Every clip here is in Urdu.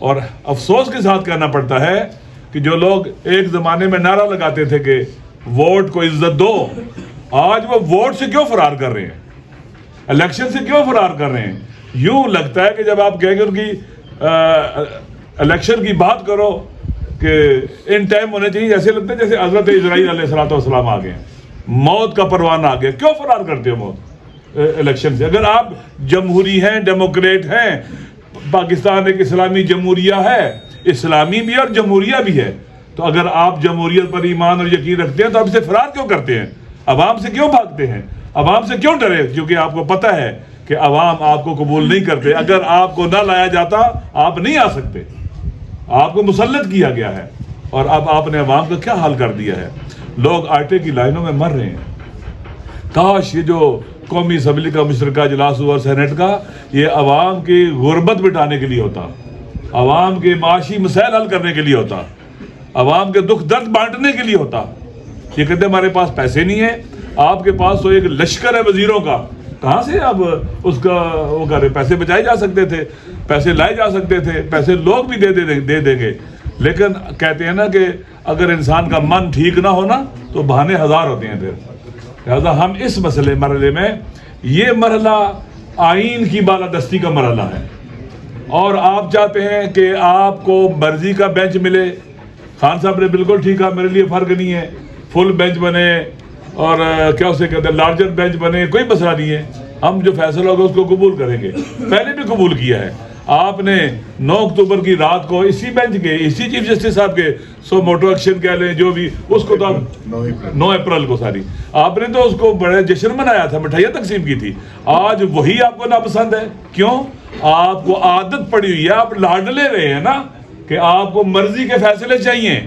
اور افسوس کے ساتھ کہنا پڑتا ہے کہ جو لوگ ایک زمانے میں نعرہ لگاتے تھے کہ ووٹ کو عزت دو، آج وہ ووٹ سے کیوں فرار کر رہے ہیں، الیکشن سے کیوں فرار کر رہے ہیں؟ یوں لگتا ہے کہ جب آپ کہیں گے ان کی الیکشن کی بات کرو کہ ان ٹائم ہونے چاہیے، جیسے لگتا ہے جیسے حضرت اسرائیل علیہ السلام آ گئے، موت کا پروانہ آ گیا۔ کیوں فرار کرتے ہو موت الیکشن سے؟ اگر آپ جمہوری ہیں، ڈیموکریٹ ہیں، پاکستان ایک اسلامی جمہوریہ ہے، اسلامی بھی اور جمہوریہ بھی ہے، تو اگر آپ جمہوریت پر ایمان اور یقین رکھتے ہیں تو آپ سے فرار کیوں کرتے ہیں؟ عوام سے کیوں بھاگتے ہیں؟ عوام سے کیوں ڈرے؟ کیونکہ آپ کو پتہ ہے کہ عوام آپ کو قبول نہیں کرتے۔ اگر آپ کو نہ لایا جاتا آپ نہیں آ سکتے، آپ کو مسلط کیا گیا ہے، اور اب آپ نے عوام کا کیا حال کر دیا ہے؟ لوگ آٹے کی لائنوں میں مر رہے ہیں۔ کاش یہ جو قومی اسمبلی کا مشترکہ اجلاس ہوا سینٹ کا، یہ عوام کی غربت مٹانے کے لیے ہوتا، عوام کے معاشی مسائل حل کرنے کے لیے ہوتا، عوام کے دکھ درد بانٹنے کے لیے ہوتا۔ یہ کہتے ہمارے پاس پیسے نہیں ہیں، آپ کے پاس تو ایک لشکر ہے وزیروں کا، کہاں سے اب اس کا وہ کرے؟ پیسے بچائے جا سکتے تھے، پیسے لائے جا سکتے تھے، پیسے لوگ بھی دے دیں گے، لیکن کہتے ہیں نا کہ اگر انسان کا من ٹھیک نہ ہونا تو بہانے ہزار ہوتے ہیں۔ پھر لہٰذا ہم اس مرحلے میں، یہ مرحلہ آئین کی بالادستی کا مرحلہ ہے، اور آپ چاہتے ہیں کہ آپ کو مرضی کا بینچ ملے۔ خان صاحب نے بالکل ٹھیک کہا، میرے لیے فرق نہیں ہے، فل بینچ بنے اور کیا اسے کہتے ہیں لارجر بینچ بنے، کوئی مسئلہ نہیں ہے، ہم جو فیصلہ ہوگا اس کو قبول کریں گے۔ پہلے بھی قبول کیا ہے، آپ نے 9 اکتوبر کی رات کو اسی بینچ کے، اسی چیف جسٹس صاحب کے سو موٹو ایکشن کہہ لیں جو بھی، اس کو تو 9 اپریل کو ساری آپ نے تو اس کو بڑے جشن منایا تھا، مٹھائیاں تقسیم کی تھی۔ آج وہی آپ کو ناپسند ہے، کیوں؟ آپ کو عادت پڑی ہوئی ہے، آپ لاڈ لے رہے ہیں نا کہ آپ کو مرضی کے فیصلے چاہیے،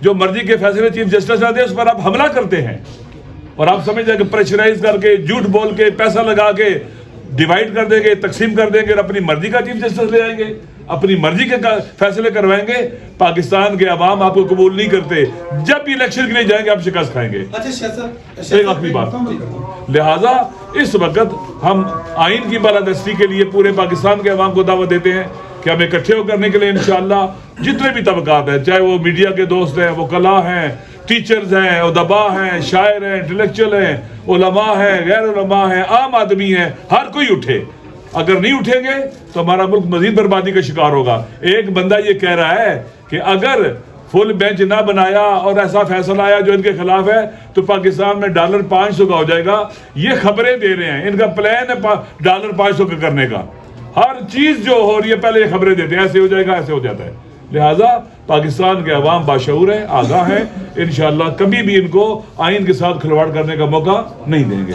جو مرضی کے فیصلے چیف جسٹس نہ دے اس پر آپ حملہ کرتے ہیں، اور آپ سمجھ جائیں کہ پریشرائز کر کے، جھوٹ بول کے، پیسہ لگا کے ڈیوائیڈ کر دیں گے، تقسیم کر دیں گے اور اپنی مرضی کا چیف جسٹس لے آئیں گے، اپنی مرضی کے فیصلے کروائیں گے۔ پاکستان کے عوام آپ کو قبول نہیں کرتے، جب بھی الیکشن کے لیے جائیں گے آپ شکست کھائیں گے۔ ایک آخری بات، لہٰذا اس وقت ہم آئین کی بالادستی کے لیے پورے پاکستان کے عوام کو دعوت دیتے ہیں کہ ہم اکٹھے ہو کرنے کے لیے انشاءاللہ جتنے بھی طبقات ہیں، چاہے وہ میڈیا کے دوست ہیں، وکلاء ہیں، ٹیچرز ہیں، ادباء ہیں، شاعر ہیں، انٹلیکچوئل ہیں، علماء ہیں، غیر علماء ہیں، عام آدمی ہیں، ہر کوئی اٹھے۔ اگر نہیں اٹھیں گے تو ہمارا ملک مزید بربادی کا شکار ہوگا۔ ایک بندہ یہ کہہ رہا ہے کہ اگر فل بینچ نہ بنایا اور ایسا فیصلہ آیا جو ان کے خلاف ہے تو پاکستان میں $500 کا ہو جائے گا۔ یہ خبریں دے رہے ہیں، ان کا پلان ہے $500 کا کرنے کا۔ ہر چیز جو ہو رہی ہے پہلے یہ خبریں دیتے ہیں، ایسے ہو جائے گا، ایسے ہو جاتا ہے۔ لہٰذا پاکستان کے عوام باشعور ہیں، آگاہ ہیں، انشاءاللہ کبھی بھی ان کو آئین کے ساتھ کھلواڑ کرنے کا موقع نہیں دیں گے۔